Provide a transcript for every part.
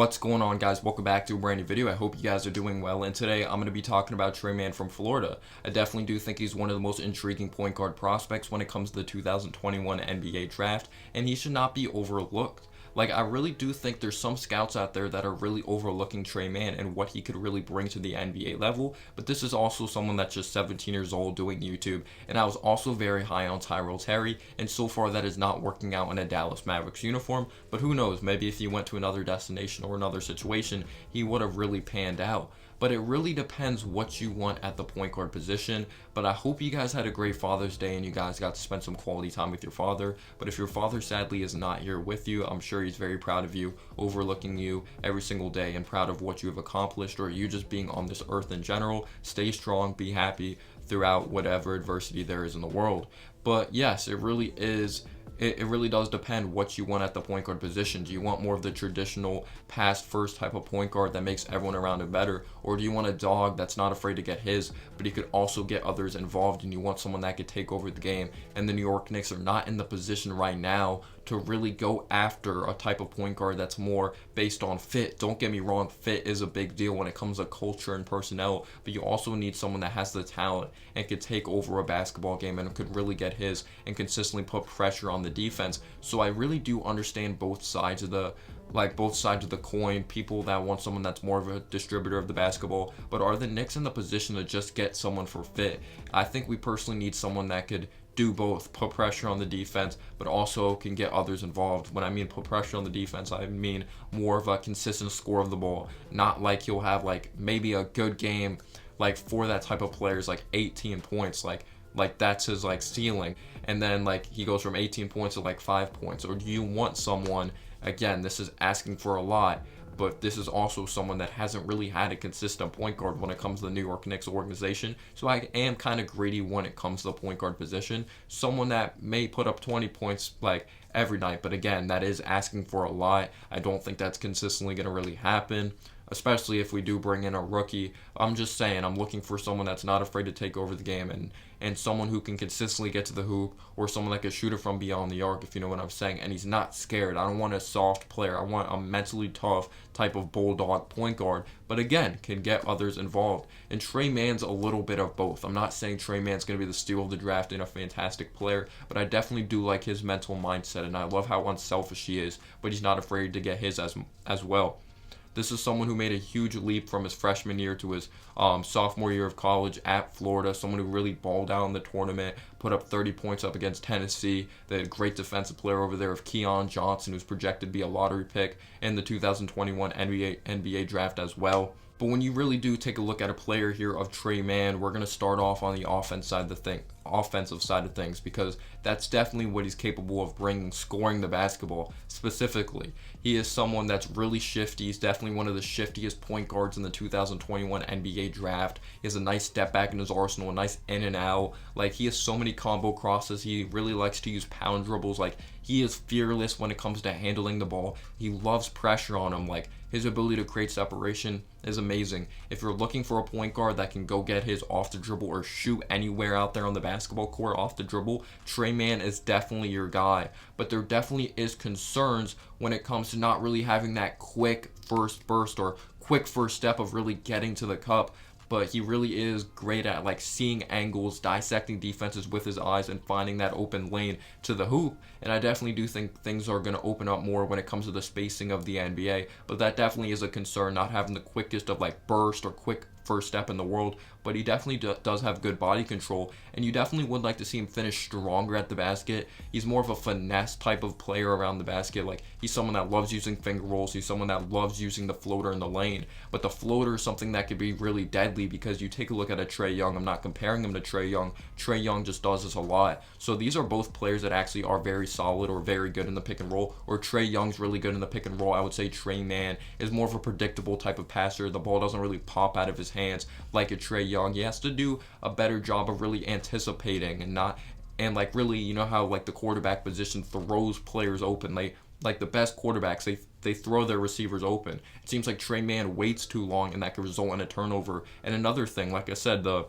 What's going on, guys? Welcome back to a brand new video. I hope you guys are doing well, and today I'm going to be talking about Tre Mann from Florida. I definitely do think he's one of the most intriguing point guard prospects when it comes to the 2021 NBA draft, and he should not be overlooked. I really do think there's some scouts out there that are really overlooking Tre Mann and what he could really bring to the NBA level, but this is also someone that's just 17 years old doing YouTube, and I was also very high on Tyrell Terry, and so far that is not working out in a Dallas Mavericks uniform, but who knows, maybe if he went to another destination or another situation, he would have really panned out. But it really depends what you want at the point guard position. But I hope you guys had a great Father's Day and you guys got to spend some quality time with your father. But if your father sadly is not here with you, I'm sure he's very proud of you, overlooking you every single day and proud of what you have accomplished or you just being on this earth in general. Stay strong, be happy throughout whatever adversity there is in the world. But yes, it really does depend what you want at the point guard position. Do you want more of the traditional pass first type of point guard that makes everyone around him better? Or do you want a dog that's not afraid to get his, but he could also get others involved, and you want someone that could take over the game? And the New York Knicks are not in the position right now to really go after a type of point guard that's more based on fit. Don't get me wrong, fit is a big deal when it comes to culture and personnel, but you also need someone that has the talent and could take over a basketball game and could really get his and consistently put pressure on the defense. So I really do understand both sides of the coin. People that want someone that's more of a distributor of the basketball, but are the Knicks in the position to just get someone for fit? I think we personally need someone that could do both, put pressure on the defense, but also can get others involved. When I mean put pressure on the defense, I mean more of a consistent score of the ball. Not like he'll have maybe a good game for that type of players, 18 points, that's his ceiling, and then he goes from 18 points to 5 points. Or do you want someone, again, this is asking for a lot, but this is also someone that hasn't really had a consistent point guard when it comes to the New York Knicks organization. So I am kind of greedy when it comes to the point guard position. Someone that may put up 20 points every night, but again, that is asking for a lot. I don't think that's consistently going to really happen, especially if we do bring in a rookie. I'm just saying, I'm looking for someone that's not afraid to take over the game and someone who can consistently get to the hoop, or someone that can shoot it from beyond the arc, if you know what I'm saying, and he's not scared. I don't want a soft player. I want a mentally tough type of bulldog point guard, but again, can get others involved. And Tre Mann's a little bit of both. I'm not saying Tre Mann's going to be the steal of the draft and a fantastic player, but I definitely do like his mental mindset, and I love how unselfish he is, but he's not afraid to get his as well. This is someone who made a huge leap from his freshman year to his sophomore year of college at Florida. Someone who really balled out in the tournament, put up 30 points up against Tennessee. They had a great defensive player over there of Keon Johnson, who's projected to be a lottery pick in the 2021 NBA draft as well. But when you really do take a look at a player here of Tre Mann, we're going to start off on the offensive side of things, because that's definitely what he's capable of bringing, scoring the basketball specifically. He is someone that's really shifty. He's definitely one of the shiftiest point guards in the 2021 NBA draft. He has a nice step back in his arsenal, a nice in and out. He has so many combo crosses. He really likes to use pound dribbles. He is fearless when it comes to handling the ball. He loves pressure on him. His ability to create separation is amazing. If you're looking for a point guard that can go get his off the dribble or shoot anywhere out there on the basketball court off the dribble, Tre Mann is definitely your guy. But there definitely is concerns when it comes to not really having that quick first burst or quick first step of really getting to the cup. But he really is great at seeing angles, dissecting defenses with his eyes, and finding that open lane to the hoop. And I definitely do think things are going to open up more when it comes to the spacing of the NBA. But that definitely is a concern, not having the quickest of burst or quick first step in the world. But he definitely does have good body control, and you definitely would like to see him finish stronger at the basket. He's more of a finesse type of player around the basket. He's someone that loves using finger rolls. He's someone that loves using the floater in the lane. But the floater is something that could be really deadly, because you take a look at a Trae Young. I'm not comparing him to Trae Young. Trae Young just does this a lot. So these are both players that actually are very solid or very good in the pick and roll. Or Trae Young's really good in the pick and roll. I would say Tre Mann is more of a predictable type of passer. The ball doesn't really pop out of his hands like a Trae Young. He has to do a better job of really anticipating and really, you know how the quarterback position throws players open. The best quarterbacks, they throw their receivers open. It seems like Tre Mann waits too long, and that could result in a turnover. And another thing, like I said, the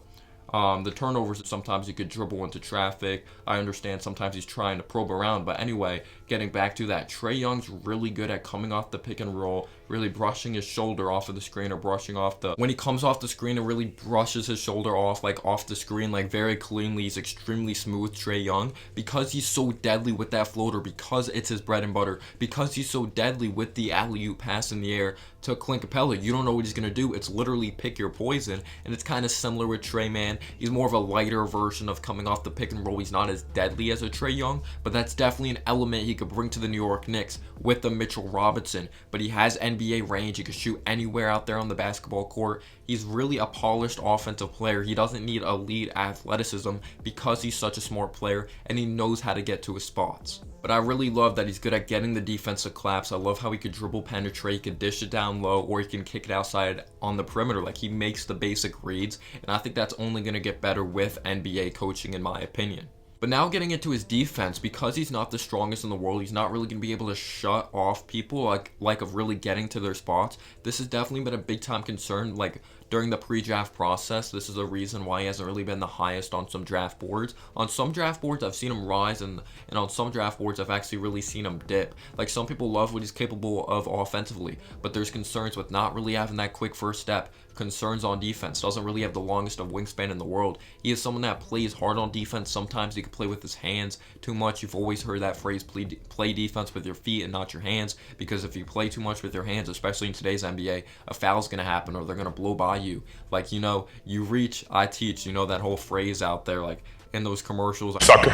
turnovers, sometimes he could dribble into traffic. I understand sometimes he's trying to probe around, but anyway, getting back to that, Trae Young's really good at coming off the pick and roll, really brushing his shoulder off of the screen, or brushing off when he comes off the screen, and really brushes his shoulder off, like off the screen, like very cleanly. He's extremely smooth, Trae Young, because he's so deadly with that floater, because it's his bread and butter, because he's so deadly with the alley-oop pass in the air to Clint Capella. You don't know what he's going to do. It's literally pick your poison, and it's kind of similar with Tre Mann. He's more of a lighter version of coming off the pick and roll. He's not as deadly as a Trae Young, but that's definitely an element he could bring to the New York Knicks with the Mitchell Robinson. But he has NBA range. He can shoot anywhere out there on the basketball court. He's really a polished offensive player. He doesn't need elite athleticism because he's such a smart player, and he knows how to get to his spots. But I really love that he's good at getting the defense to collapse. I love how he could dribble penetrate, he could dish it down low, or he can kick it outside on the perimeter. Like, he makes the basic reads, and I think that's only going to get better with NBA coaching, in my opinion. But now getting into his defense, because he's not the strongest in the world, he's not really going to be able to shut off people like of really getting to their spots. This has definitely been a big time concern, like during the pre-draft process. This is a reason why he hasn't really been the highest on some draft boards. On some draft boards, I've seen him rise, and on some draft boards, I've actually really seen him dip. Like, some people love what he's capable of offensively, but there's concerns with not really having that quick first step, concerns on defense, doesn't really have the longest of wingspan in the world. He is someone that plays hard on defense. Sometimes he can play with his hands too much. You've always heard that phrase, play defense with your feet and not your hands, because if you play too much with your hands, especially in today's NBA, a foul's going to happen, or they're going to blow by you. Like, you know, you reach, I teach, you know, that whole phrase out there, like in those commercials. Sucker.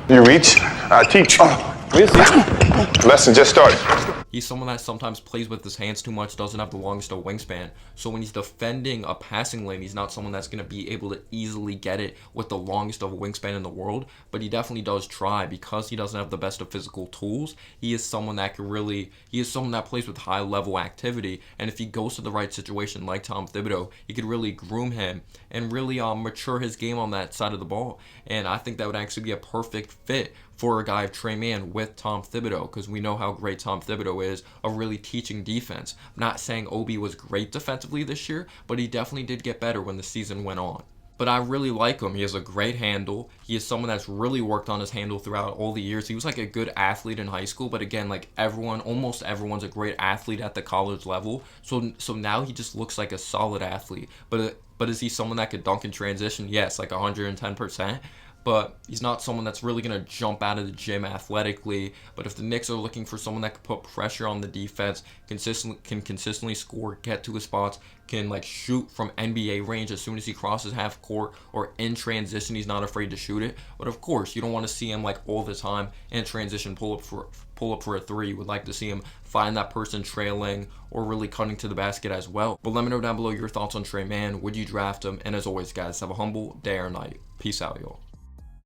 You reach, I teach. Lesson just started. He's someone that sometimes plays with his hands too much, doesn't have the longest of wingspan. So when he's defending a passing lane, he's not someone that's going to be able to easily get it with the longest of wingspan in the world. But he definitely does try, because he doesn't have the best of physical tools. He is someone that plays with high level activity. And if he goes to the right situation, like Tom Thibodeau, he could really groom him and really mature his game on that side of the ball. And I think that would actually be a perfect fit for a guy of Tre Mann with Tom Thibodeau, because we know how great Tom Thibodeau is of really teaching defense. I'm not saying Obi was great defensively this year, but he definitely did get better when the season went on. But I really like him. He has a great handle. He is someone that's really worked on his handle throughout all the years. He was like a good athlete in high school, but again, like almost everyone's a great athlete at the college level. So now he just looks like a solid athlete. But is he someone that could dunk in transition? Yes, like 110%. But he's not someone that's really going to jump out of the gym athletically. But if the Knicks are looking for someone that can put pressure on the defense, can consistently score, get to his spots, can like shoot from NBA range as soon as he crosses half court, or in transition, he's not afraid to shoot it. But of course, you don't want to see him like all the time in transition pull up for a three. You would like to see him find that person trailing or really cutting to the basket as well. But let me know down below your thoughts on Tre Mann. Would you draft him? And as always, guys, have a humble day or night. Peace out, y'all.